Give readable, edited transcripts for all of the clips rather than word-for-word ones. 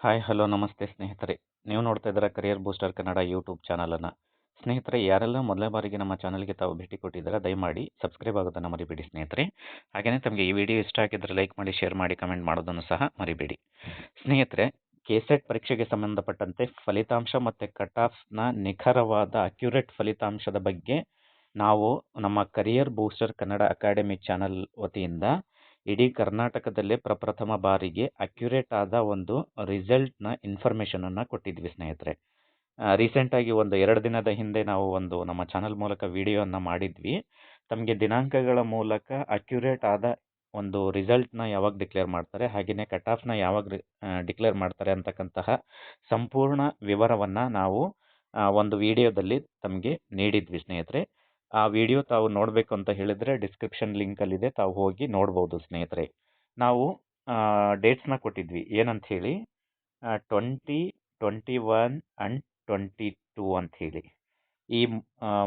Hi hello ನಮಸ್ತೆ ಸ್ನೇಹಿತರೆ. ನೀವು ನೋಡ್ತಾ ಇದ್ದೀರಾ ಕರಿಯರ್ ಬೂಸ್ಟರ್ ಕನ್ನಡ ಯೂಟ್ಯೂಬ್ ಚಾನಲನ್ನು. ಸ್ನೇಹಿತರೆ, ಯಾರೆಲ್ಲ ಮೊದಲನೇ ಬಾರಿಗೆ ನಮ್ಮ ಚಾನಲ್ಗೆ ತಾವು ಭೇಟಿ ಕೊಟ್ಟಿದ್ದೀರಾ ದಯಮಾಡಿ ಸಬ್ಸ್ಕ್ರೈಬ್ ಆಗೋದನ್ನು ಮರಿಬೇಡಿ ಸ್ನೇಹಿತರೆ. ಹಾಗೆಯೇ ತಮಗೆ ಈ ವಿಡಿಯೋ ಇಷ್ಟ ಆಗಿದ್ದರೆ ಲೈಕ್ ಮಾಡಿ, ಶೇರ್ ಮಾಡಿ, ಕಮೆಂಟ್ ಮಾಡೋದನ್ನು ಸಹ ಮರಿಬೇಡಿ ಸ್ನೇಹಿತರೆ. ಕೆಸೆಟ್ ಪರೀಕ್ಷೆಗೆ ಸಂಬಂಧಪಟ್ಟಂತೆ ಫಲಿತಾಂಶ ಮತ್ತು ಕಟ್ ಆಫ್ನ ನಿಖರವಾದ ಅಕ್ಯುರೇಟ್ ಫಲಿತಾಂಶದ ಬಗ್ಗೆ ನಾವು ನಮ್ಮ career booster Kannada academy channel ವತಿಯಿಂದ ಇಡೀ ಕರ್ನಾಟಕದಲ್ಲೇ ಪ್ರಪ್ರಥಮ ಬಾರಿಗೆ ಅಕ್ಯುರೇಟ್ ಆದ ಒಂದು ರಿಸಲ್ಟ್ನ ಇನ್ಫಾರ್ಮೇಷನನ್ನು ಕೊಟ್ಟಿದ್ವಿ ಸ್ನೇಹಿತರೆ. ರೀಸೆಂಟಾಗಿ ಒಂದು 2 ದಿನದ ಹಿಂದೆ ನಾವು ಒಂದು ನಮ್ಮ ಚಾನಲ್ ಮೂಲಕ ವಿಡಿಯೋವನ್ನು ಮಾಡಿದ್ವಿ. ತಮಗೆ ದಿನಾಂಕಗಳ ಮೂಲಕ ಅಕ್ಯುರೇಟ್ ಆದ ಒಂದು ರಿಸಲ್ಟ್ನ ಯಾವಾಗ ಡಿಕ್ಲೇರ್ ಮಾಡ್ತಾರೆ, ಹಾಗೆಯೇ ಕಟ್ ಆಫ್ನ ಯಾವಾಗ ಡಿಕ್ಲೇರ್ ಮಾಡ್ತಾರೆ ಅಂತಕ್ಕಂತಹ ಸಂಪೂರ್ಣ ವಿವರವನ್ನು ನಾವು ಒಂದು ವಿಡಿಯೋದಲ್ಲಿ ತಮಗೆ ನೀಡಿದ್ವಿ ಸ್ನೇಹಿತರೆ. ಆ ವಿಡಿಯೋ ತಾವು ನೋಡಬೇಕು ಅಂತ ಹೇಳಿದರೆ ಡಿಸ್ಕ್ರಿಪ್ಷನ್ ಲಿಂಕಲ್ಲಿದೆ, ತಾವು ಹೋಗಿ ನೋಡ್ಬೋದು ಸ್ನೇಹಿತರೆ. ನಾವು ಡೇಟ್ಸ್ನ ಕೊಟ್ಟಿದ್ವಿ ಏನಂತ ಹೇಳಿ, 20, 21 ಆ್ಯಂಡ್ 22 ಅಂತ ಹೇಳಿ. ಈ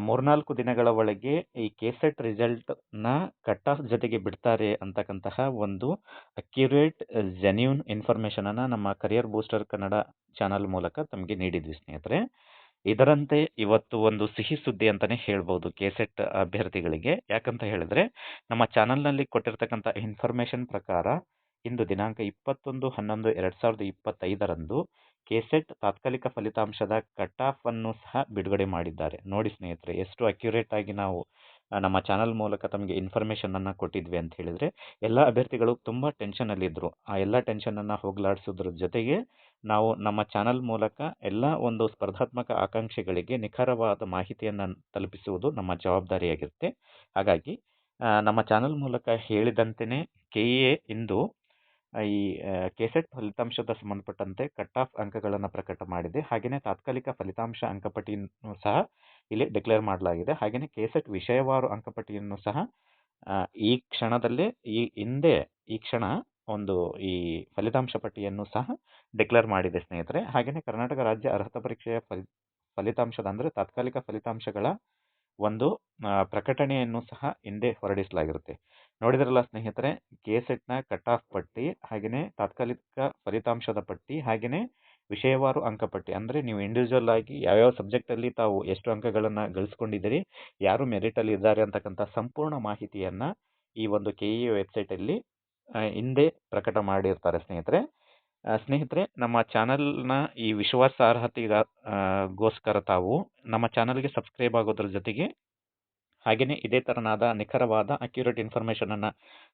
3-4 ದಿನಗಳ ಒಳಗೆ ಈ ಕೆಸೆಟ್ ರಿಸಲ್ಟ್ನ ಕಟ್ ಆಫ್ ಜೊತೆಗೆ ಬಿಡ್ತಾರೆ ಅಂತಕ್ಕಂತಹ ಒಂದು ಅಕ್ಯುರೇಟ್ ಜೆನ್ಯೂನ್ ಇನ್ಫಾರ್ಮೇಷನನ್ನು ನಮ್ಮ ಕರಿಯರ್ ಬೂಸ್ಟರ್ ಕನ್ನಡ ಚಾನಲ್ ಮೂಲಕ ತಮಗೆ ನೀಡಿದ್ವಿ ಸ್ನೇಹಿತರೆ. ಇದರಂತೆ ಇವತ್ತು ಒಂದು ಸಿಹಿ ಸುದ್ದಿ ಅಂತಲೇ ಹೇಳ್ಬೋದು ಕೆಸೆಟ್ ಅಭ್ಯರ್ಥಿಗಳಿಗೆ. ಯಾಕಂತ ಹೇಳಿದ್ರೆ, ನಮ್ಮ ಚಾನಲ್ನಲ್ಲಿ ಕೊಟ್ಟಿರ್ತಕ್ಕಂಥ ಇನ್ಫಾರ್ಮೇಷನ್ ಪ್ರಕಾರ ಇಂದು ದಿನಾಂಕ 21/11/2025 ಕೆಸೆಟ್ ತಾತ್ಕಾಲಿಕ ಫಲಿತಾಂಶದ ಕಟ್ ಆಫ್ ಅನ್ನು ಸಹ ಬಿಡುಗಡೆ ಮಾಡಿದ್ದಾರೆ. ನೋಡಿ ಸ್ನೇಹಿತರೆ, ಎಷ್ಟು ಅಕ್ಯುರೇಟ್ ಆಗಿ ನಾವು ನಮ್ಮ ಚಾನಲ್ ಮೂಲಕ ತಮಗೆ ಇನ್ಫಾರ್ಮೇಷನನ್ನು ಕೊಟ್ಟಿದ್ವಿ ಅಂತ ಹೇಳಿದರೆ, ಎಲ್ಲ ಅಭ್ಯರ್ಥಿಗಳು ತುಂಬ ಟೆನ್ಷನಲ್ಲಿದ್ದರು. ಆ ಎಲ್ಲ ಟೆನ್ಷನನ್ನು ಹೋಗಲಾಡಿಸೋದ್ರ ಜೊತೆಗೆ ನಾವು ನಮ್ಮ ಚಾನಲ್ ಮೂಲಕ ಎಲ್ಲ ಒಂದು ಸ್ಪರ್ಧಾತ್ಮಕ ಆಕಾಂಕ್ಷಿಗಳಿಗೆ ನಿಖರವಾದ ಮಾಹಿತಿಯನ್ನು ತಲುಪಿಸುವುದು ನಮ್ಮ ಜವಾಬ್ದಾರಿಯಾಗಿರುತ್ತೆ. ಹಾಗಾಗಿ ನಮ್ಮ ಚಾನಲ್ ಮೂಲಕ ಹೇಳಿದಂತೆಯೇ ಕೆಇಎ ಇಂದು ಈ ಕೆಸೆಟ್ ಫಲಿತಾಂಶದ ಸಂಬಂಧಪಟ್ಟಂತೆ ಕಟ್ ಆಫ್ ಅಂಕಗಳನ್ನು ಪ್ರಕಟ ಮಾಡಿದೆ. ಹಾಗೆಯೇ ತಾತ್ಕಾಲಿಕ ಫಲಿತಾಂಶ ಅಂಕಪಟ್ಟಿಯನ್ನು ಸಹ ಇಲ್ಲಿ ಡಿಕ್ಲೇರ್ ಮಾಡಲಾಗಿದೆ. ಹಾಗೆಯೇ ಕೆಸೆಟ್ ವಿಷಯವಾರು ಅಂಕಪಟ್ಟಿಯನ್ನು ಸಹ ಈ ಕ್ಷಣದಲ್ಲೇ ಈ ಕ್ಷಣ ಒಂದು ಈ ಫಲಿತಾಂಶ ಪಟ್ಟಿಯನ್ನು ಸಹ ಡಿಕ್ಲೇರ್ ಮಾಡಿದೆ ಸ್ನೇಹಿತರೆ. ಹಾಗೆಯೇ ಕರ್ನಾಟಕ ರಾಜ್ಯ ಅರ್ಹತಾ ಪರೀಕ್ಷೆಯ ಫಲಿತಾಂಶದ ಅಂದರೆ ತಾತ್ಕಾಲಿಕ ಫಲಿತಾಂಶಗಳ ಒಂದು ಪ್ರಕಟಣೆಯನ್ನು ಸಹ ಹಿಂದೆ ಹೊರಡಿಸಲಾಗಿರುತ್ತೆ. ನೋಡಿದ್ರಲ್ಲ ಸ್ನೇಹಿತರೆ, ಕೆಸೆಟ್ನ ಕಟ್ ಆಫ್ ಪಟ್ಟಿ, ಹಾಗೆಯೇ ತಾತ್ಕಾಲಿಕ ಫಲಿತಾಂಶದ ಪಟ್ಟಿ, ಹಾಗೆಯೇ ವಿಷಯವಾರು ಅಂಕಪಟ್ಟಿ, ಅಂದರೆ ನೀವು ಇಂಡಿವಿಜುವಲ್ ಆಗಿ ಯಾವ್ಯಾವ ಸಬ್ಜೆಕ್ಟಲ್ಲಿ ತಾವು ಎಷ್ಟು ಅಂಕಗಳನ್ನು ಗಳಿಸ್ಕೊಂಡಿದ್ದೀರಿ, ಯಾರು ಮೆರಿಟಲ್ಲಿ ಇದ್ದಾರೆ ಅಂತಕ್ಕಂಥ ಸಂಪೂರ್ಣ ಮಾಹಿತಿಯನ್ನು ಈ ಒಂದು ಕೆಇಎ ವೆಬ್ಸೈಟಲ್ಲಿ ಹಿಂದೆ ಪ್ರಕಟ ಮಾಡಿರ್ತಾರೆ ಸ್ನೇಹಿತರೆ. ನಮ್ಮ ಚಾನಲ್ನ ಈ ವಿಶ್ವಾಸಾರ್ಹತೆಗೋಸ್ಕರ ತಾವು ನಮ್ಮ ಚಾನಲ್ಗೆ ಸಬ್ಸ್ಕ್ರೈಬ್ ಆಗೋದ್ರ ಜೊತೆಗೆ ಹಾಗೆಯೇ ಇದೇ ಥರನಾದ ನಿಖರವಾದ ಅಕ್ಯುರೇಟ್ ಇನ್ಫಾರ್ಮೇಷನನ್ನು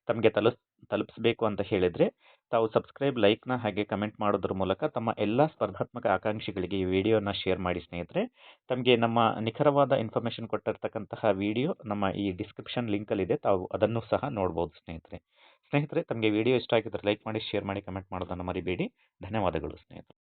ತಮಗೆ ತಲುಪಿಸಬೇಕು ಅಂತ ಹೇಳಿದರೆ ತಾವು ಸಬ್ಸ್ಕ್ರೈಬ್, ಲೈಕ್ನ ಹಾಗೆ ಕಮೆಂಟ್ ಮಾಡೋದ್ರ ಮೂಲಕ ತಮ್ಮ ಎಲ್ಲ ಸ್ಪರ್ಧಾತ್ಮಕ ಆಕಾಂಕ್ಷಿಗಳಿಗೆ ಈ ವಿಡಿಯೋನ ಶೇರ್ ಮಾಡಿ ಸ್ನೇಹಿತರೆ. ತಮಗೆ ನಮ್ಮ ನಿಖರವಾದ ಇನ್ಫಾರ್ಮೇಷನ್ ಕೊಟ್ಟಿರ್ತಕ್ಕಂತಹ ವಿಡಿಯೋ ನಮ್ಮ ಈ ಡಿಸ್ಕ್ರಿಪ್ಷನ್ ಲಿಂಕಲ್ಲಿದೆ, ತಾವು ಅದನ್ನು ಸಹ ನೋಡ್ಬೋದು ಸ್ನೇಹಿತರೆ. ತಮಗೆ ವಿಡಿಯೋ ಇಷ್ಟ ಆಗಿದ್ದರೆ ಲೈಕ್ ಮಾಡಿ, ಶೇರ್ ಮಾಡಿ, ಕಮೆಂಟ್ ಮಾಡೋದನ್ನು ಮರಿಬೇಡಿ. ಧನ್ಯವಾದಗಳು ಸ್ನೇಹಿತರೆ.